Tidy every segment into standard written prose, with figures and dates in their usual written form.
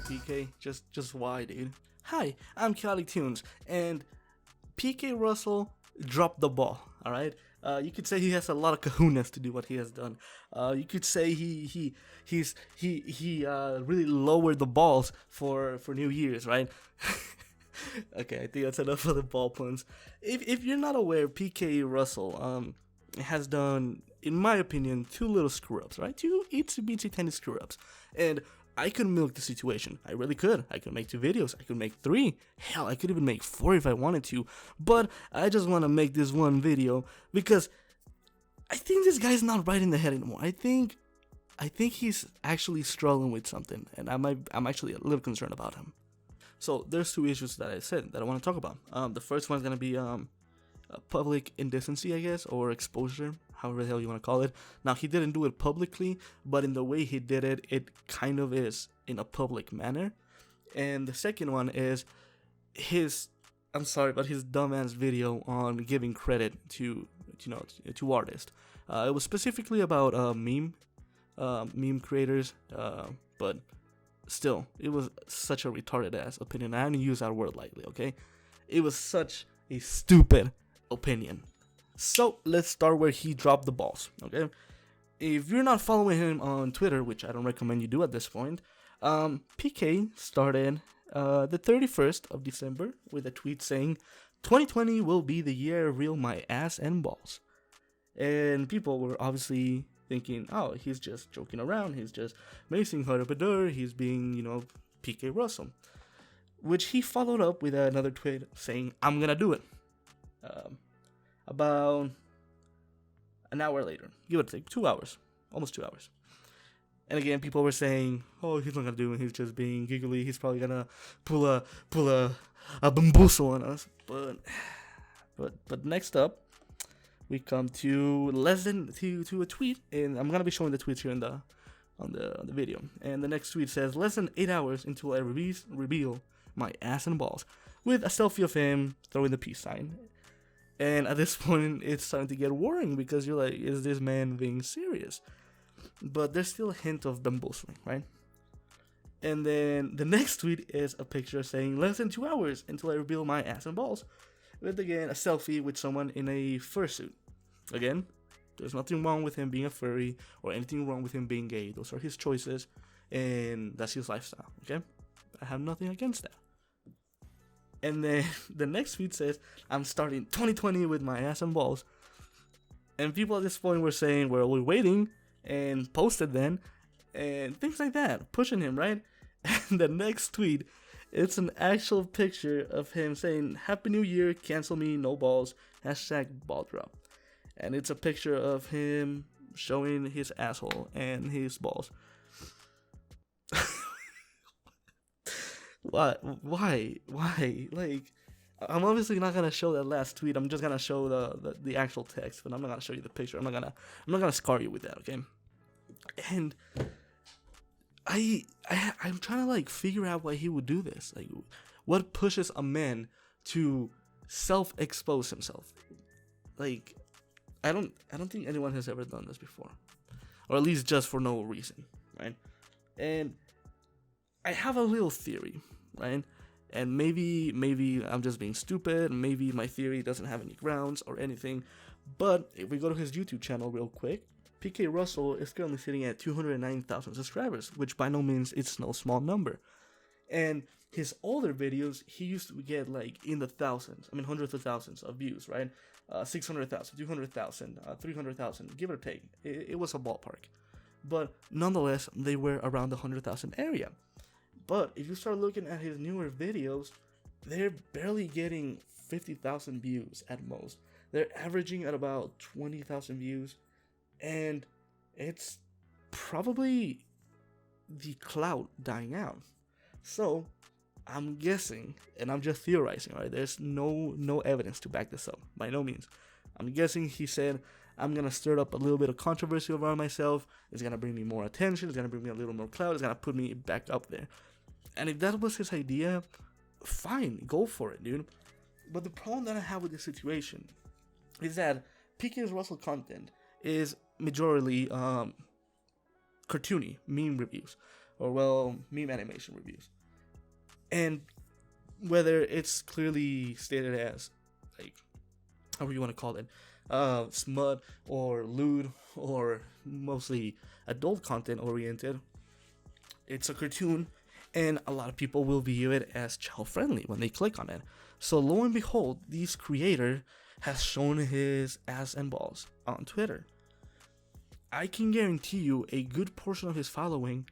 PK? Just why, dude? Hi, I'm Chaotic Tunes, and PKRussl dropped the ball. All right. You could say he has a lot of kahunas to do what he has done. You could say he really lowered the balls for New Year's, right? Okay, I think that's enough for the ball puns. If you're not aware, PKRussl has done, in my opinion, two little screw ups, right? Two itsy bitsy tiny screw ups, and I could milk the situation. I really could. I could make 2 videos. I could make 3. Hell, I could even make 4 if I wanted to. But I just want to make this one video because I think this guy's not right in the head anymore. I think he's actually struggling with something, and I'm actually a little concerned about him. So there's 2 issues that I said that I want to talk about. The first one's gonna be public indecency, I guess, or exposure, however the hell you want to call it. Now, he didn't do it publicly, but in the way he did it, it kind of is in a public manner. And the second one is his dumbass video on giving credit to artists. It was specifically about meme creators, but still, it was such a retarded ass opinion. I don't use that word lightly, okay? It was such a stupid opinion. So let's start where he dropped the balls, okay? If you're not following him on Twitter, which I don't recommend you do at this point, PK started the 31st of December with a tweet saying, 2020 will be the year I reel my ass and balls. And people were obviously thinking, oh, he's just joking around, he's just macing her, he's being, PKRussl. Which he followed up with another tweet saying, I'm gonna do it. About an hour later, give it a take, 2 hours, almost 2 hours. And again, people were saying, oh, he's not gonna do it, he's just being giggly, he's probably gonna pull a bamboozle on us. But next up, we come to to a tweet, and I'm gonna be showing the tweets here on the video. And the next tweet says, less than 8 hours until I reveal my ass and balls, with a selfie of him throwing the peace sign. And at this point, it's starting to get worrying because you're like, is this man being serious? But there's still a hint of bamboozling, right? And then the next tweet is a picture saying, less than 2 hours until I reveal my ass and balls, with again a selfie with someone in a fursuit. Again, there's nothing wrong with him being a furry or anything wrong with him being gay. Those are his choices, and that's his lifestyle, okay? I have nothing against that. And then the next tweet says, I'm starting 2020 with my ass and balls. And people at this point were saying, well, we're waiting, and posted then, and things like that, pushing him, right? And the next tweet, it's an actual picture of him saying, Happy New Year, cancel me, no balls, #ball drop. And it's a picture of him showing his asshole and his balls. What? Why? Like, I'm obviously not gonna show that last tweet. I'm just gonna show the actual text, but I'm not gonna show you the picture. I'm not gonna scar you with that, okay? And I'm trying to like figure out why he would do this. Like, what pushes a man to self-expose himself? Like, I don't think anyone has ever done this before, or at least just for no reason, right? And I have a little theory, right? And maybe I'm just being stupid. Maybe my theory doesn't have any grounds or anything. But if we go to his YouTube channel real quick, PKRussl is currently sitting at 209,000 subscribers, which by no means it's no small number. And his older videos, he used to get like in the thousands, hundreds of thousands of views, right? 600,000, 200,000, 300,000, give or take. It was a ballpark. But nonetheless, they were around the 100,000 area. But if you start looking at his newer videos, they're barely getting 50,000 views at most. They're averaging at about 20,000 views. And it's probably the clout dying out. So I'm guessing, and I'm just theorizing, right? There's no evidence to back this up, by no means. I'm guessing he said, I'm gonna stir up a little bit of controversy around myself. It's gonna bring me more attention. It's gonna bring me a little more clout. It's gonna put me back up there. And if that was his idea, fine, go for it, dude. But the problem that I have with this situation is that PKRussl content is majorly cartoony meme reviews, or meme animation reviews. And whether it's clearly stated as, like, however you want to call it, smut or lewd or mostly adult content oriented, it's a cartoon, and a lot of people will view it as child friendly when they click on it. So lo and behold, this creator has shown his ass and balls on Twitter. I can guarantee you a good portion of his following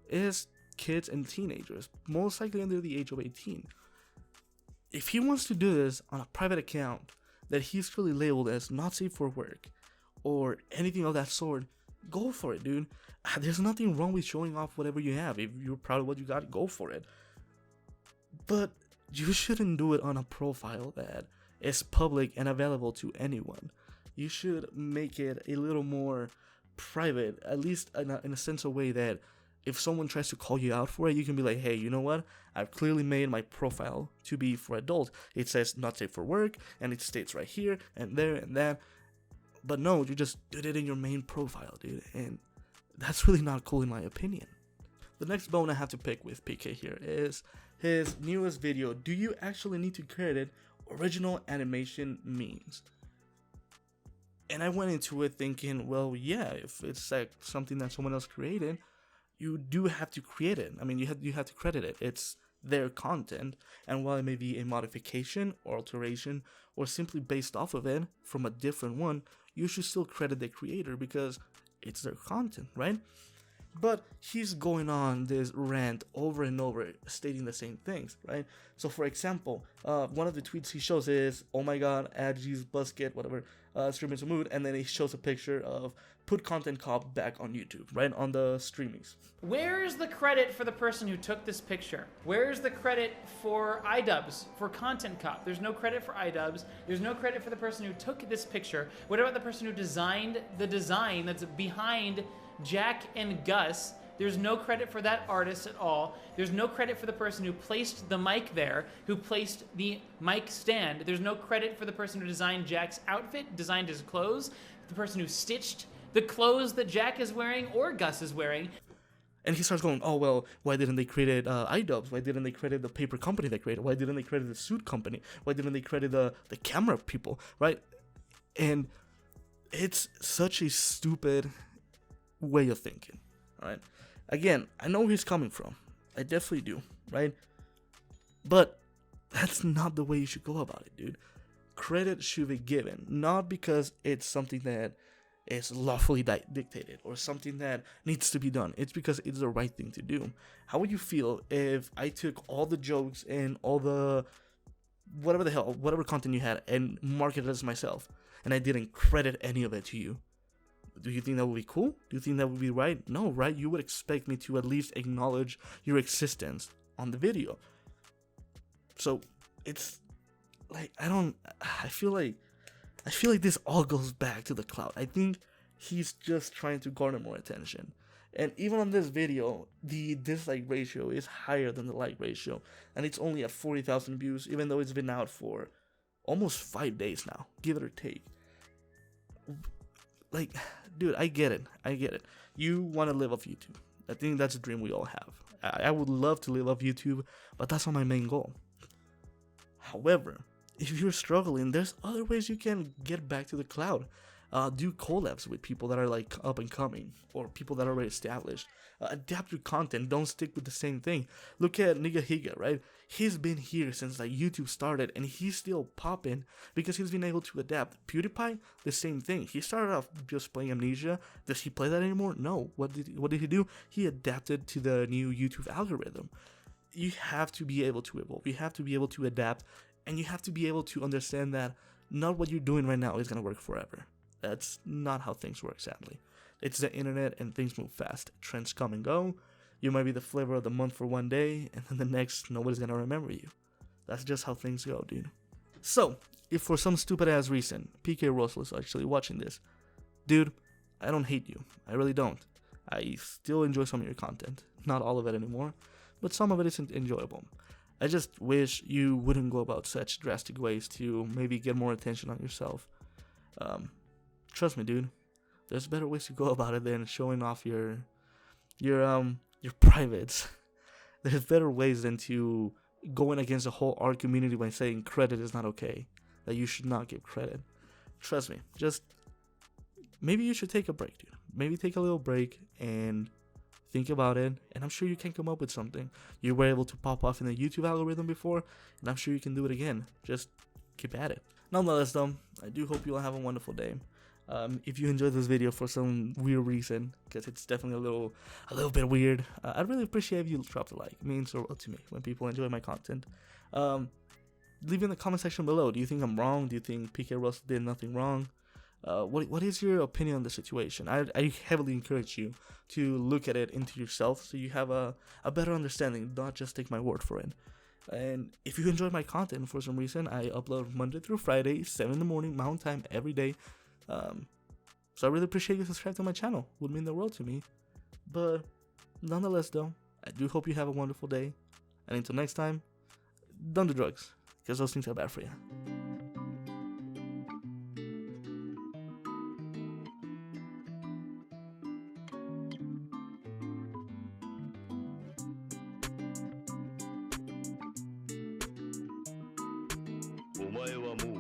is kids and teenagers, most likely under the age of 18. If he wants to do this on a private account that he's clearly labeled as not safe for work or anything of that sort, go for it, dude. There's nothing wrong with showing off whatever you have. If you're proud of what you got, go for it. But you shouldn't do it on a profile that is public and available to anyone. You should make it a little more private, at least in a sense of way that if someone tries to call you out for it, you can be like, hey, you know what? I've clearly made my profile to be for adults. It says not safe for work, and it states right here and there and that. But no, you just did it in your main profile, dude. And that's really not cool in my opinion. The next bone I have to pick with PK here is his newest video, Do You Actually Need to Credit Original Animation Memes? And I went into it thinking, well, yeah, if it's like something that someone else created, you do have to create it. I mean, you have to credit it. It's their content, and while it may be a modification or alteration or simply based off of it from a different one, you should still credit the creator because it's their content, right? But he's going on this rant over and over, stating the same things, right? So, for example, one of the tweets he shows is, "Oh my God, Adji's Busket, whatever, streaming some mood," and then he shows a picture of "Put Content Cop back on YouTube," right on the streamings. Where's the credit for the person who took this picture? Where's the credit for iDubbbz, for Content Cop? There's no credit for iDubbbz. There's no credit for the person who took this picture. What about the person who designed the design that's behind Jack and Gus? There's no credit for that artist at all. There's no credit for the person who placed the mic there, who placed the mic stand. There's no credit for the person who designed Jack's outfit, designed his clothes, the person who stitched the clothes that Jack is wearing or Gus is wearing. And he starts going, oh, well, why didn't they credit iDubbbz? Why didn't they credit the paper company that created? Why didn't they credit the suit company? Why didn't they credit the camera people, right? And it's such a stupid way of thinking, right? Again, I know where he's coming from. I definitely do, right? But that's not the way you should go about it, dude. Credit should be given, not because it's something that is lawfully dictated or something that needs to be done. It's because it's the right thing to do. How would you feel if I took all the jokes and all the whatever content you had and marketed it as myself, and I didn't credit any of it to you? Do you think that would be cool? Do you think that would be right? No, right? You would expect me to at least acknowledge your existence on the video. So it's like I feel like this all goes back to the clout. I think he's just trying to garner more attention. And even on this video, the dislike ratio is higher than the like ratio, and it's only at 40,000 views, even though it's been out for almost 5 days now, give it or take. Like, dude, I get it. You want to live off YouTube. I think that's a dream we all have. I would love to live off YouTube, but that's not my main goal. However, if you're struggling, there's other ways you can get back to the cloud. Do collabs with people that are like up and coming or people that are already established. Adapt your content. Don't stick with the same thing. Look at Nigga Higa, right? He's been here since like YouTube started, and he's still popping because he's been able to adapt. PewDiePie, the same thing. He started off just playing Amnesia. Does he play that anymore? No. What did he do? He adapted to the new YouTube algorithm. You have to be able to evolve. You have to be able to adapt, and you have to be able to understand that not what you're doing right now is gonna work forever. That's not how things work, sadly. It's the internet and things move fast. Trends come and go. You might be the flavor of the month for one day, and then the next, nobody's gonna remember you. That's just how things go, dude. So, if for some stupid ass reason, PKRussl is actually watching this, dude, I don't hate you. I really don't. I still enjoy some of your content. Not all of it anymore, but some of it isn't enjoyable. I just wish you wouldn't go about such drastic ways to maybe get more attention on yourself. Trust me, dude. There's better ways to go about it than showing off your privates. There's better ways than to going against the whole art community by saying credit is not okay, that you should not give credit. Trust me, just maybe you should take a break, dude. Maybe take a little break and think about it, and I'm sure you can come up with something. You were able to pop off in the YouTube algorithm before, and I'm sure you can do it again. Just keep at it. Nonetheless, though, I do hope you all have a wonderful day. If you enjoyed this video for some weird reason, because it's definitely a little bit weird, I'd really appreciate if you dropped a like. It means the world to me when people enjoy my content. Leave in the comment section below. Do you think I'm wrong? Do you think PKRussl did nothing wrong? What is your opinion on the situation? I heavily encourage you to look at it into yourself so you have a better understanding, not just take my word for it. And if you enjoy my content for some reason, I upload Monday through Friday, 7 in the morning, Mountain Time, every day. So I really appreciate you subscribe to my channel. It would mean the world to me. But nonetheless, though, I do hope you have a wonderful day. And until next time, don't do drugs, because those things are bad for you. Omae Wa Mou.